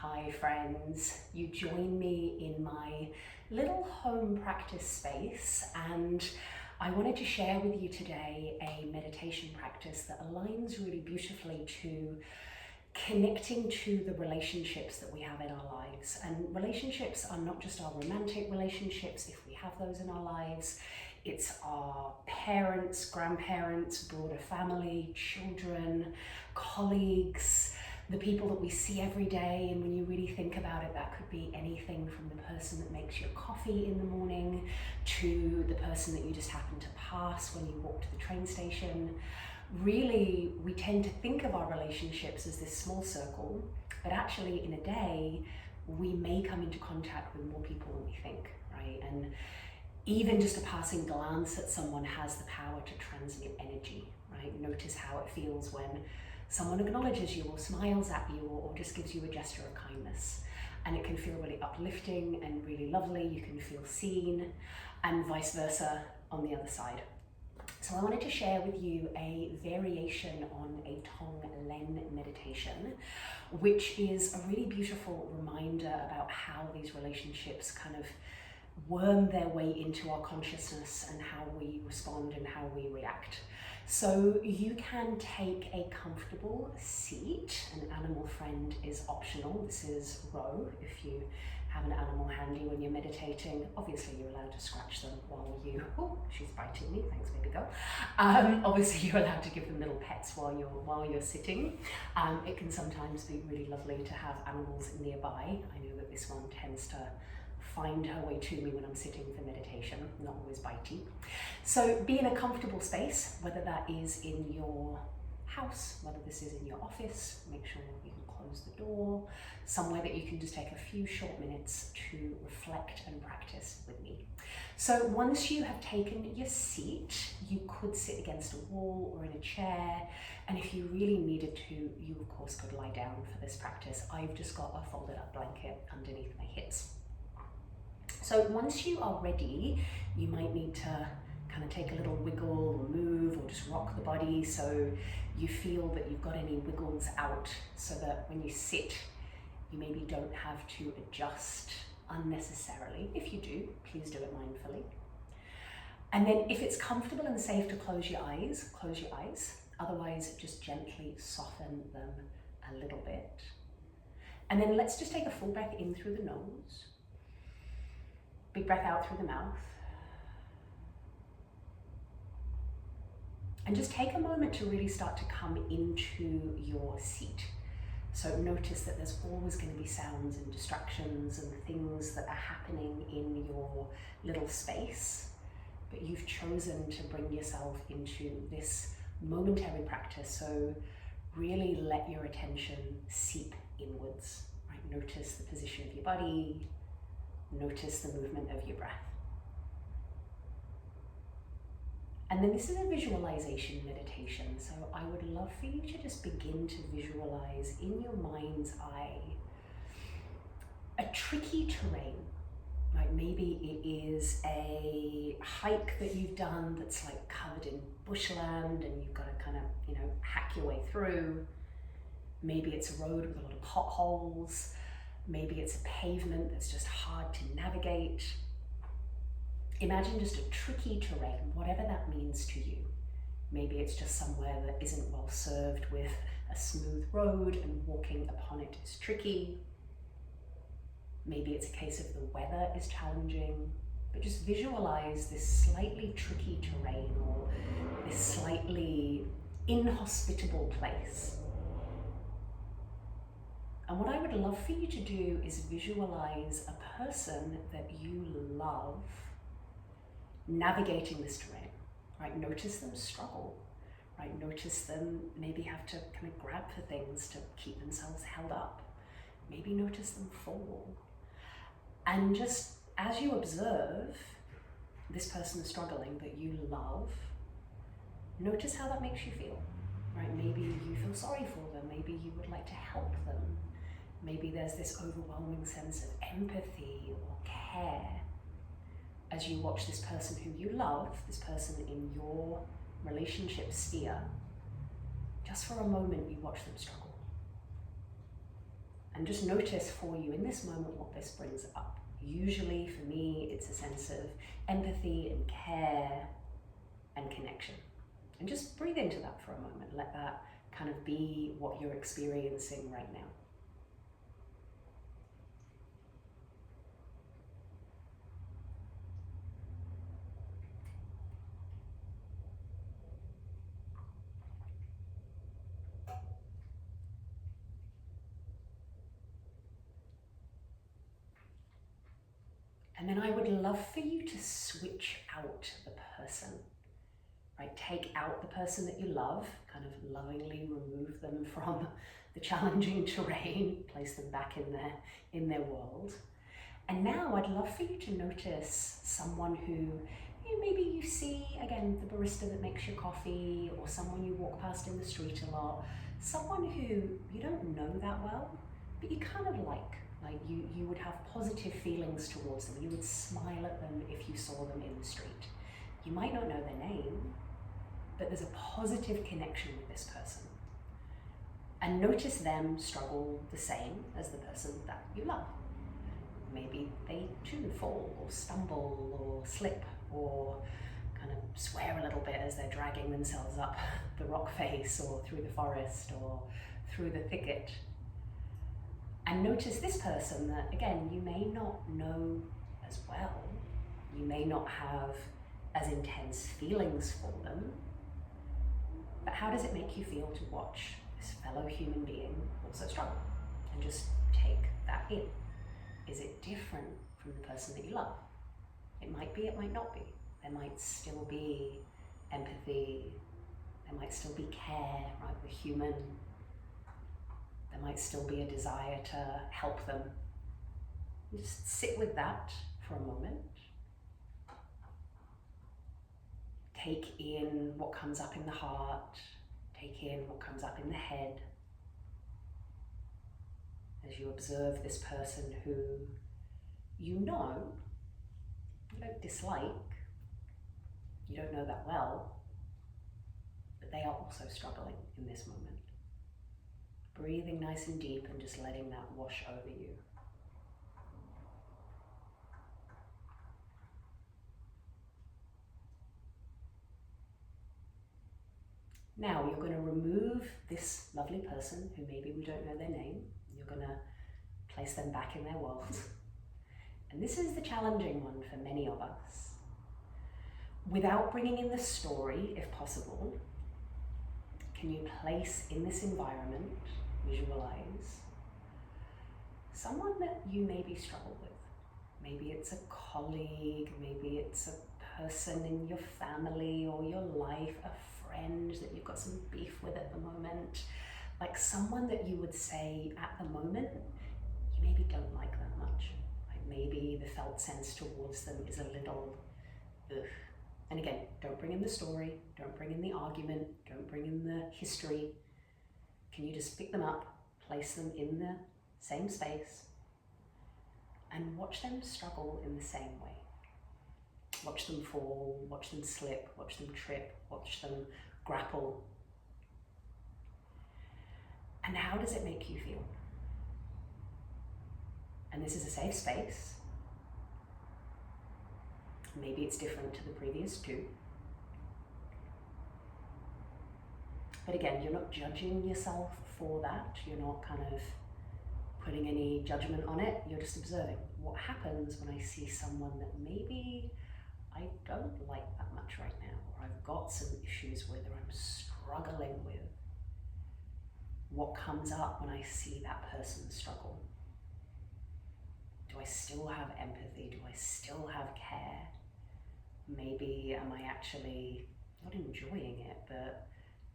Hi friends, you join me in my little home practice space, and I wanted to share with you today a meditation practice that aligns really beautifully to connecting to the relationships that we have in our lives. And relationships are not just our romantic relationships, if we have those in our lives. It's our parents, grandparents, broader family, children, colleagues, the people that we see every day. And when you really think about it, that could be anything from the person that makes your coffee in the morning to the person that you just happen to pass when you walk to the train station. Really, we tend to think of our relationships as this small circle, but actually in a day, we may come into contact with more people than we think, right? And even just a passing glance at someone has the power to transmit energy, right? Notice how it feels when someone acknowledges you or smiles at you or just gives you a gesture of kindness. And it can feel really uplifting and really lovely. You can feel seen, and vice versa on the other side. So I wanted to share with you a variation on a Tong-Len meditation, which is a really beautiful reminder about how these relationships kind of worm their way into our consciousness and how we respond and how we react. So you can take a comfortable seat. An animal friend is optional. This is row. If you have an animal handy when you're meditating, obviously you're allowed to scratch them while you, oh, she's biting me, thanks baby girl. Obviously you're allowed to give them little pets while you're sitting. It can sometimes be really lovely to have animals nearby. I know that this one tends to find her way to me when I'm sitting for meditation, not always bitey. So be in a comfortable space, whether that is in your house, whether this is in your office, make sure you can close the door, somewhere that you can just take a few short minutes to reflect and practice with me. So once you have taken your seat, you could sit against a wall or in a chair, and if you really needed to, you of course could lie down for this practice. I've just got a folded up blanket underneath my hips. So once you are ready, you might need to kind of take a little wiggle or move or just rock the body so you feel that you've got any wiggles out, so that when you sit, you maybe don't have to adjust unnecessarily. If you do, please do it mindfully. And then if it's comfortable and safe to close your eyes, close your eyes. Otherwise, just gently soften them a little bit. And then let's just take a full breath in through the nose. Big breath out through the mouth. And just take a moment to really start to come into your seat. So notice that there's always going to be sounds and distractions and things that are happening in your little space, but you've chosen to bring yourself into this momentary practice. So really let your attention seep inwards, right? Notice the position of your body. Notice the movement of your breath. And then this is a visualization meditation. So I would love for you to just begin to visualize in your mind's eye a tricky terrain. Like maybe it is a hike that you've done that's like covered in bushland and you've got to kind of, hack your way through. Maybe it's a road with a lot of potholes. Maybe it's a pavement that's just hard to navigate. Imagine just a tricky terrain, whatever that means to you. Maybe it's just somewhere that isn't well served with a smooth road and walking upon it is tricky. Maybe it's a case of the weather is challenging, but just visualize this slightly tricky terrain or this slightly inhospitable place. And what I would love for you to do is visualize a person that you love navigating this terrain, right? Notice them struggle, right? Notice them maybe have to kind of grab for things to keep themselves held up. Maybe notice them fall. And just as you observe this person struggling that you love, notice how that makes you feel, right? Maybe you feel sorry for them. Maybe you would like to help them. Maybe there's this overwhelming sense of empathy or care as you watch this person who you love, this person in your relationship sphere. Just for a moment, you watch them struggle. And just notice for you in this moment what this brings up. Usually for me, it's a sense of empathy and care and connection. And just breathe into that for a moment. Let that kind of be what you're experiencing right now. And then I would love for you to switch out the person, right? Take out the person that you love, kind of lovingly remove them from the challenging terrain, place them back in their world. And now I'd love for you to notice someone who maybe you see, again, the barista that makes your coffee, or someone you walk past in the street a lot, someone who you don't know that well, but you kind of like you would have positive feelings towards them. You would smile at them if you saw them in the street. You might not know their name, but there's a positive connection with this person. And notice them struggle the same as the person that you love. Maybe they too fall or stumble or slip or kind of swear a little bit as they're dragging themselves up the rock face or through the forest or through the thicket. And notice this person that, again, you may not know as well. You may not have as intense feelings for them, but how does it make you feel to watch this fellow human being also struggle? And just take that in. Is it different from the person that you love? It might be, it might not be. There might still be empathy, there might still be care, right? We're human. There might still be a desire to help them. Just sit with that for a moment. Take in what comes up in the heart, take in what comes up in the head. As you observe this person who you know, you don't dislike, you don't know that well, but they are also struggling in this moment. Breathing nice and deep and just letting that wash over you. Now you're going to remove this lovely person who maybe we don't know their name. You're going to place them back in their world. And this is the challenging one for many of us. Without bringing in the story, if possible, can you place in this environment, visualize, someone that you maybe struggle with? Maybe it's a colleague, maybe it's a person in your family or your life, a friend that you've got some beef with at the moment, like someone that you would say at the moment you maybe don't like that much. Like maybe the felt sense towards them is a little ugh. And again, don't bring in the story, don't bring in the argument, don't bring in the history. Can you just pick them up, place them in the same space, and watch them struggle in the same way? Watch them fall, watch them slip, watch them trip, watch them grapple. And how does it make you feel? And this is a safe space. Maybe it's different to the previous two. But again, you're not judging yourself for that. You're not kind of putting any judgment on it. You're just observing what happens when I see someone that maybe I don't like that much right now, or I've got some issues with, or I'm struggling with. What comes up when I see that person struggle? Do I still have empathy? Do I still have care? Maybe am I actually not enjoying it, but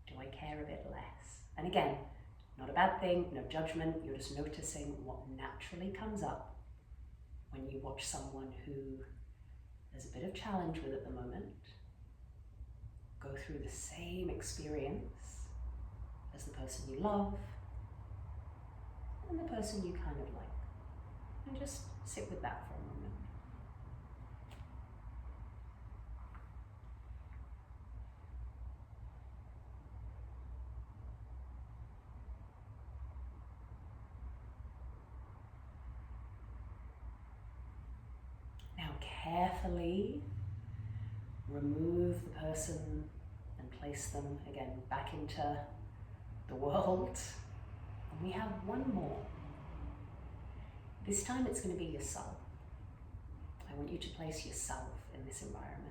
do I care a bit less? And again, not a bad thing, no judgment, you're just noticing what naturally comes up when you watch someone who there's a bit of challenge with at the moment go through the same experience as the person you love and the person you kind of like. And just sit with that for a moment. carefully remove the person and place them again back into the world. And we have one more. This time it's going to be yourself. I want you to place yourself in this environment.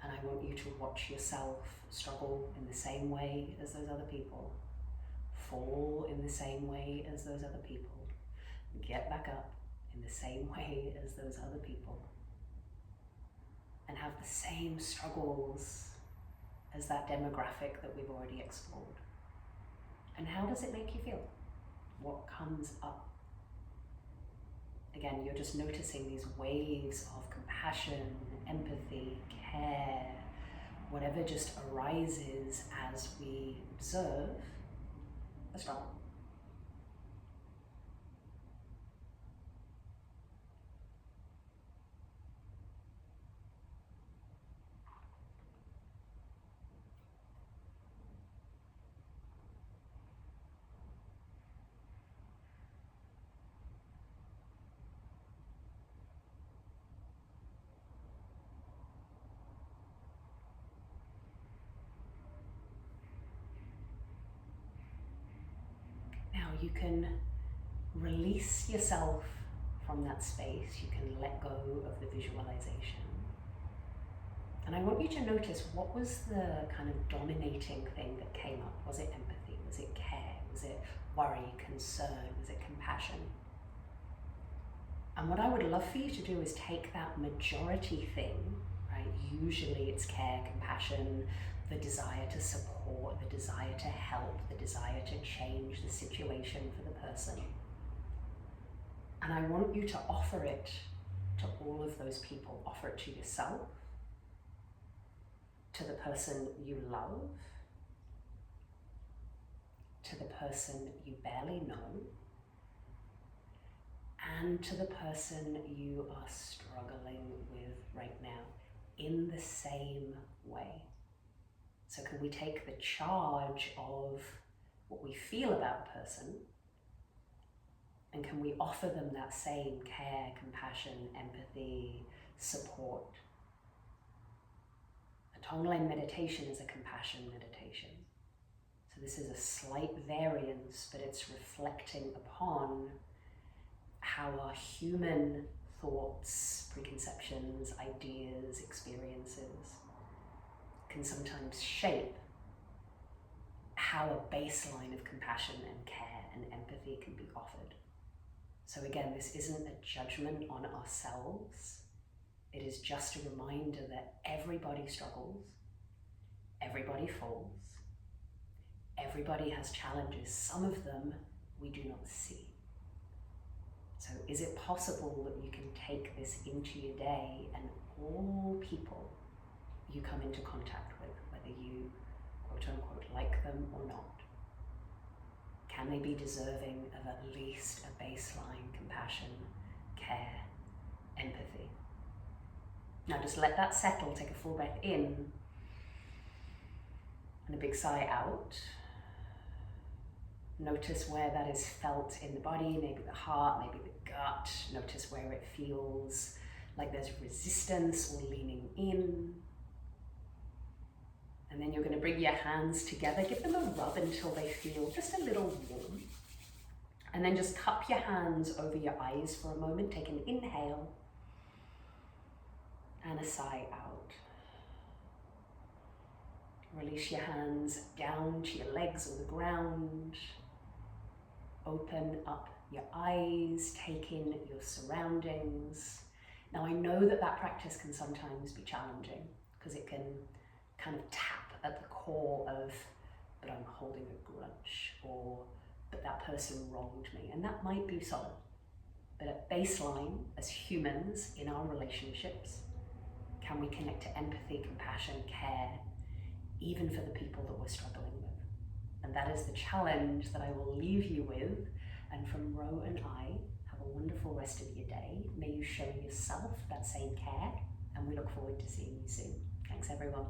And I want you to watch yourself struggle in the same way as those other people, fall in the same way as those other people, get back up in the same way as those other people, and have the same struggles as that demographic that we've already explored. And how does it make you feel? What comes up? Again, you're just noticing these waves of compassion, empathy, care, whatever just arises as we observe a struggle. You can release yourself from that space. You can let go of the visualization. And I want you to notice, what was the kind of dominating thing that came up? Was it empathy? Was it care? Was it worry, concern? Was it compassion? And what I would love for you to do is take that majority thing, right? Usually it's care, compassion, the desire to support, the desire to help, the desire to change the situation for the person. And I want you to offer it to all of those people. Offer it to yourself, to the person you love, to the person you barely know, and to the person you are struggling with right now in the same way. So can we take the charge of what we feel about a person, and can we offer them that same care, compassion, empathy, support? A Tonglen meditation is a compassion meditation. So this is a slight variance, but it's reflecting upon how our human thoughts, preconceptions, ideas, experiences can sometimes shape how a baseline of compassion and care and empathy can be offered. So again, this isn't a judgment on ourselves. It is just a reminder that everybody struggles, everybody falls, everybody has challenges. Some of them we do not see. So is it possible that you can take this into your day, and all people you come into contact with, whether you quote unquote like them or not, can they be deserving of at least a baseline compassion, care, empathy? Now just let that settle. Take a full breath in and a big sigh out. Notice where that is felt in the body, maybe the heart, maybe the gut. Notice where it feels like there's resistance or leaning in. And then you're going to bring your hands together, give them a rub until they feel just a little warm. And then just cup your hands over your eyes for a moment. Take an inhale and a sigh out. Release your hands down to your legs or the ground. Open up your eyes, take in your surroundings. Now I know that practice can sometimes be challenging because it can kind of tap at the core of, but I'm holding a grudge, or but that person wronged me, and that might be so. But at baseline, as humans in our relationships, can we connect to empathy, compassion, care, even for the people that we're struggling with? And that is the challenge that I will leave you with. And from Ro and I, have a wonderful rest of your day. May you show yourself that same care, and we look forward to seeing you soon. Thanks everyone.